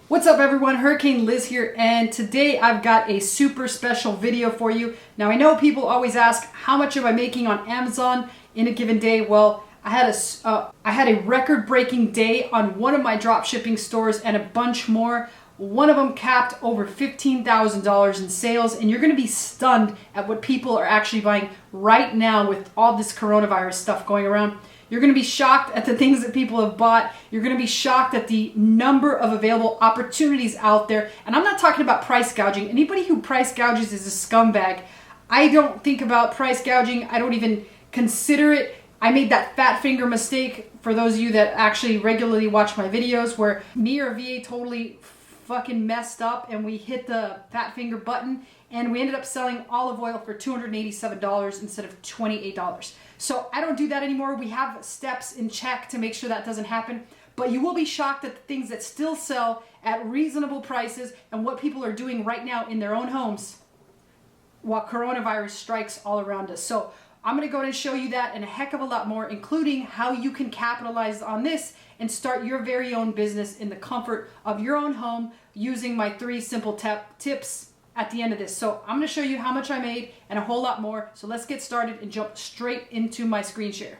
What's up everyone, Hurricane Liz here, and today I've got a super special video for you. Now I know people always ask, how much am I making on Amazon in a given day? Well, I had a record-breaking day on one of my dropshipping stores and a bunch more. One of them capped over $15,000 in sales, and you're going to be stunned at what people are actually buying right now with all this coronavirus stuff going around. You're going to be shocked at the things that people have bought. You're going to be shocked at the number of available opportunities out there. And I'm not talking about price gouging. Anybody who price gouges is a scumbag. I don't think about price gouging. I don't even consider it. I made that fat finger mistake, for those of you that actually regularly watch my videos, where me or VA totally fucking messed up and we hit the fat finger button and we ended up selling olive oil for $287 instead of $28. So I don't do that anymore. We have steps in check to make sure that doesn't happen. But you will be shocked at the things that still sell at reasonable prices and what people are doing right now in their own homes while coronavirus strikes all around us. So I'm going to go ahead and show you that and a heck of a lot more, including how you can capitalize on this and start your very own business in the comfort of your own home using my 3 simple tips at the end of this. So I'm going to show you how much I made and a whole lot more. So let's get started and jump straight into my screen share.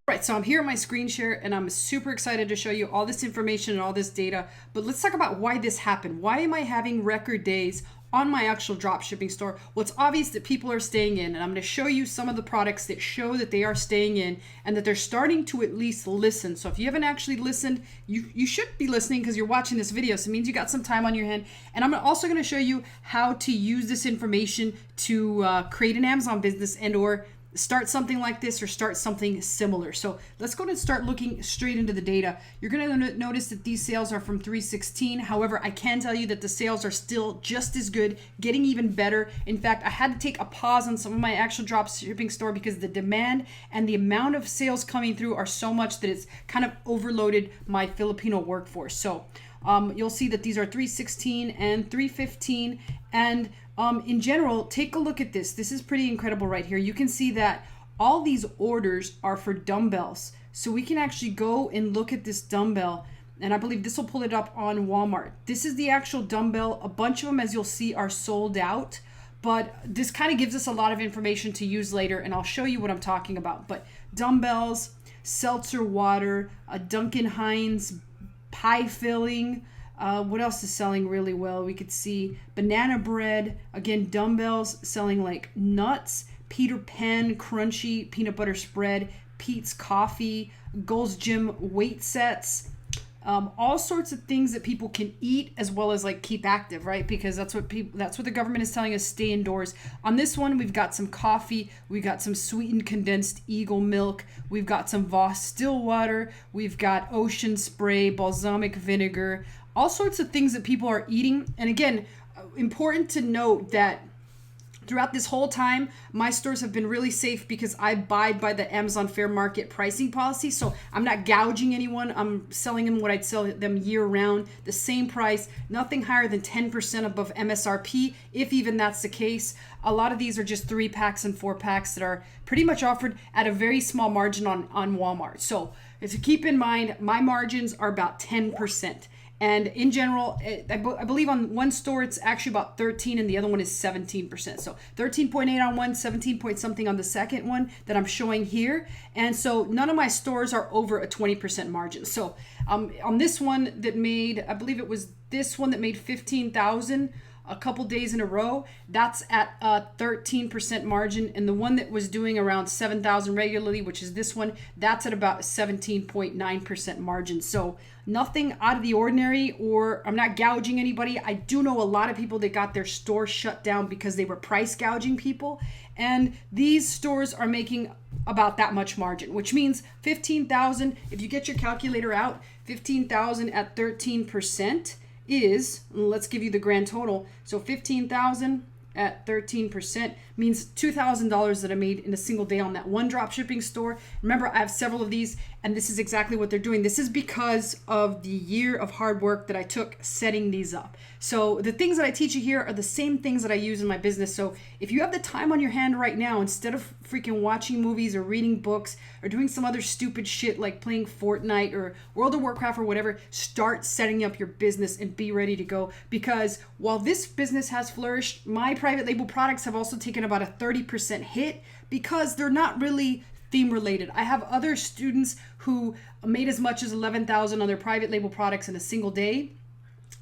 Right, so I'm here on my screen share and I'm super excited to show you all this information and all this data. But let's talk about why this happened. Why am I having record days on my actual dropshipping store? Well, it's obvious that people are staying in, and I'm going to show you some of the products that show that they are staying in and that they're starting to at least listen. So if you haven't actually listened, you should be listening because you're watching this video. So it means you got some time on your hand. And I'm also going to show you how to use this information to create an Amazon business and or start something like this or start something similar. So let's go and start looking straight into the data. You're going to notice that these sales are from 3/16. However, I can tell you that the sales are still just as good, getting even better. In fact, I had to take a pause on some of my actual drop shipping store because the demand and the amount of sales coming through are so much that it's kind of overloaded my Filipino workforce. So you'll see that these are 3/16 and 3/15, and in general, take a look at this. This is pretty incredible right here. You can see that all these orders are for dumbbells. So we can actually go and look at this dumbbell, and I believe this will pull it up on Walmart. This is the actual dumbbell. A bunch of them, as you'll see, are sold out, but this kind of gives us a lot of information to use later, and I'll show you what I'm talking about. But dumbbells, seltzer water, a Duncan Hines pie filling. What else is selling really well? We could see banana bread, again, dumbbells selling like nuts, Peter Pan crunchy peanut butter spread, Pete's coffee, Gold's Gym weight sets, all sorts of things that people can eat as well as like keep active, right? Because that's what the government is telling us, stay indoors. On this one, we've got some coffee, we've got some sweetened condensed Eagle milk, we've got some Voss still water, we've got ocean spray, balsamic vinegar, all sorts of things that people are eating. And again, important to note that throughout this whole time, my stores have been really safe because I abide by the Amazon fair market pricing policy. So I'm not gouging anyone. I'm selling them what I'd sell them year round, the same price, nothing higher than 10% above MSRP, if even that's the case. A lot of these are just 3-packs and 4-packs that are pretty much offered at a very small margin on Walmart. So if you keep in mind, my margins are about 10%. And in general, I believe on one store it's actually about 13 and the other one is 17%. So 13.8 on one, 17 point something on the second one that I'm showing here. And so none of my stores are over a 20% margin. So on this one that made, I believe it was this one that made 15,000 a couple days in a row, that's at a 13% margin. And the one that was doing around 7,000 regularly, which is this one, that's at about a 17.9% margin. So nothing out of the ordinary, or I'm not gouging anybody. I do know a lot of people that got their store shut down because they were price gouging people. And these stores are making about that much margin, which means 15,000, if you get your calculator out, 15,000 at 13% is, let's give you the grand total. So 15,000 at 13% means $2,000 that I made in a single day on that one drop shipping store. Remember, I have several of these, and this is exactly what they're doing. This is because of the year of hard work that I took setting these up. So the things that I teach you here are the same things that I use in my business. So if you have the time on your hand right now, instead of freaking watching movies or reading books or doing some other stupid shit like playing Fortnite or World of Warcraft or whatever, start setting up your business and be ready to go. Because while this business has flourished, my private label products have also taken about a 30% hit because they're not really theme related. I have other students who made as much as 11,000 on their private label products in a single day.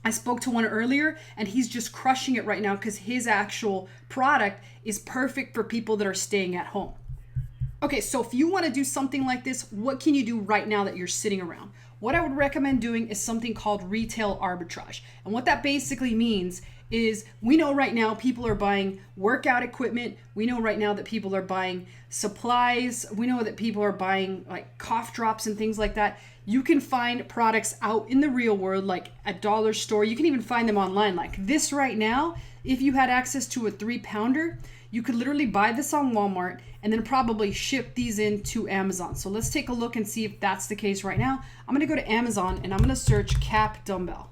I spoke to one earlier and he's just crushing it right now because his actual product is perfect for people that are staying at home. Okay, so if you want to do something like this, what can you do right now that you're sitting around? What I would recommend doing is something called retail arbitrage. And what that basically means is we know right now people are buying workout equipment. We know right now that people are buying supplies. We know that people are buying like cough drops and things like that. You can find products out in the real world, like a dollar store. You can even find them online. Like this right now, if you had access to a 3-pounder, you could literally buy this on Walmart and then probably ship these into Amazon. So let's take a look and see if that's the case right now. I'm gonna go to Amazon and I'm gonna search cap dumbbell.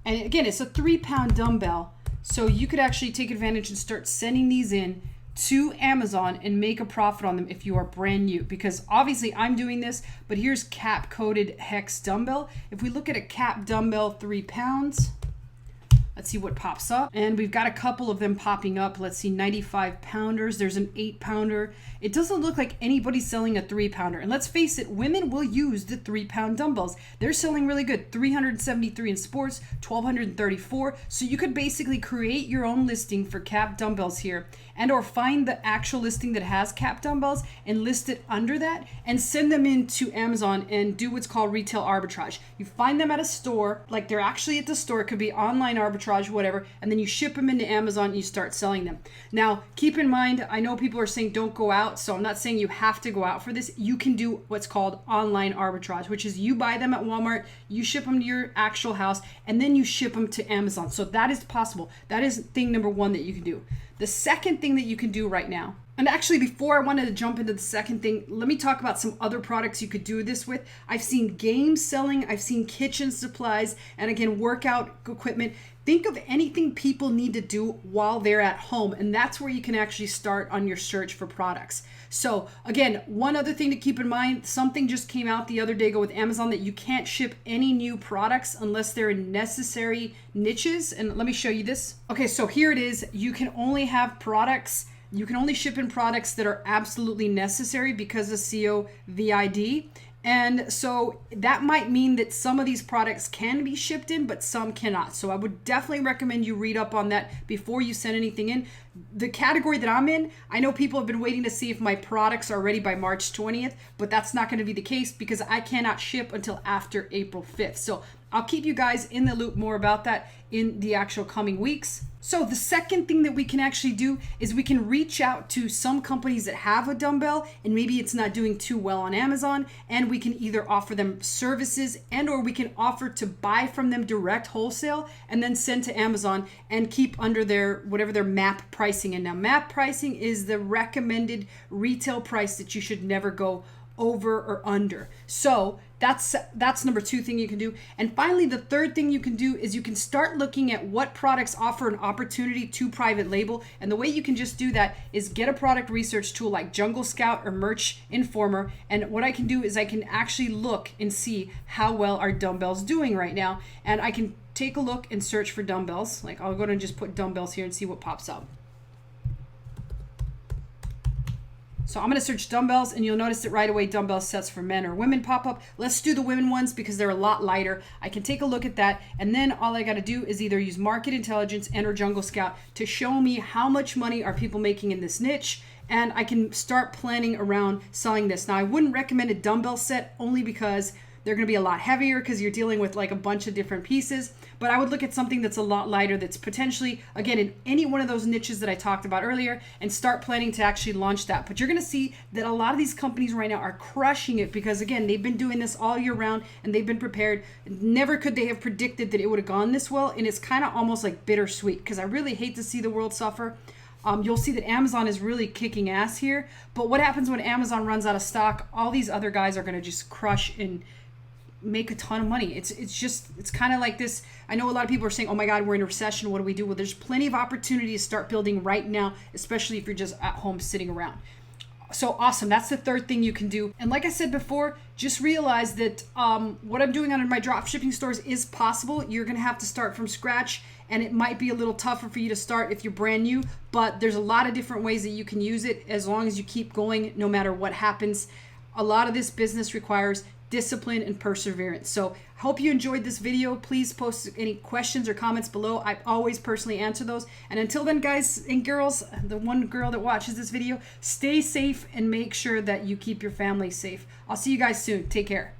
And again, it's a 3-pound dumbbell. So you could actually take advantage and start sending these in to Amazon and make a profit on them if you are brand new. Because obviously I'm doing this, but here's cap coated hex dumbbell. If we look at a cap dumbbell 3 pounds, let's see what pops up. And we've got a couple of them popping up. Let's see, 95 pounders. There's an 8-pounder. It doesn't look like anybody's selling a 3-pounder. And let's face it, women will use the 3-pound dumbbells. They're selling really good. 373 in sports, 1,234. So you could basically create your own listing for cap dumbbells here and or find the actual listing that has cap dumbbells and list it under that and send them into Amazon and do what's called retail arbitrage. You find them at a store, like they're actually at the store. It could be online arbitrage, whatever, and then you ship them into Amazon and you start selling them. Now, keep in mind, I know people are saying don't go out, so I'm not saying you have to go out for this. You can do what's called online arbitrage, which is you buy them at Walmart, you ship them to your actual house, and then you ship them to Amazon. So that is possible. That is thing number one that you can do. The second thing that you can do right now, and actually before I wanted to jump into the second thing, let me talk about some other products you could do this with. I've seen games selling, I've seen kitchen supplies, and again, workout equipment. Think of anything people need to do while they're at home, and that's where you can actually start on your search for products. So again, one other thing to keep in mind, something just came out the other day ago with Amazon that you can't ship any new products unless they're in necessary niches. And let me show you this. Okay, so here it is. You can only have products, you can only ship in products that are absolutely necessary because of COVID. And so that might mean that some of these products can be shipped in, but some cannot. So I would definitely recommend you read up on that before you send anything in. The category that I'm in, I know people have been waiting to see if my products are ready by March 20th, but that's not going to be the case because I cannot ship until after April 5th. So I'll keep you guys in the loop more about that in the actual coming weeks. So the second thing that we can actually do is we can reach out to some companies that have a dumbbell and maybe it's not doing too well on Amazon, and we can either offer them services and or we can offer to buy from them direct wholesale and then send to Amazon and keep under their whatever their MAP pricing. And now MAP pricing is the recommended retail price that you should never go over or under. So that's number 2 thing you can do. And finally, the third thing you can do is you can start looking at what products offer an opportunity to private label. And the way you can just do that is get a product research tool like Jungle Scout or Merch Informer. And what I can do is I can actually look and see how well our dumbbells doing right now. And I can take a look and search for dumbbells. Like I'll go and just put dumbbells here and see what pops up. So I'm going to search dumbbells and you'll notice that right away dumbbell sets for men or women pop up. Let's do the women ones because they're a lot lighter. I can take a look at that and then all I got to do is either use Market Intelligence and or Jungle Scout to show me how much money are people making in this niche, and I can start planning around selling this. Now I wouldn't recommend a dumbbell set only because They're going to be a lot heavier because you're dealing with like a bunch of different pieces. But I would look at something that's a lot lighter, that's potentially, again, in any one of those niches that I talked about earlier, and start planning to actually launch that. But you're going to see that a lot of these companies right now are crushing it because, again, they've been doing this all year round and they've been prepared. Never could they have predicted that it would have gone this well. And it's kind of almost like bittersweet because I really hate to see the world suffer. You'll see that Amazon is really kicking ass here. But what happens when Amazon runs out of stock? All these other guys are going to just crush and make a ton of money. It's kind of like this. I know a lot of people are saying, oh my God, we're in a recession. What do we do? Well, there's plenty of opportunity to start building right now, especially if you're just at home sitting around. So awesome. That's the third thing you can do. And like I said before, just realize that what I'm doing on my drop shipping stores is possible. You're going to have to start from scratch, and it might be a little tougher for you to start if you're brand new, but there's a lot of different ways that you can use it as long as you keep going no matter what happens. A lot of this business requires discipline and perseverance. So I hope you enjoyed this video. Please post any questions or comments below. I always personally answer those. And until then, guys and girls, the one girl that watches this video, stay safe and make sure that you keep your family safe. I'll see you guys soon. Take care.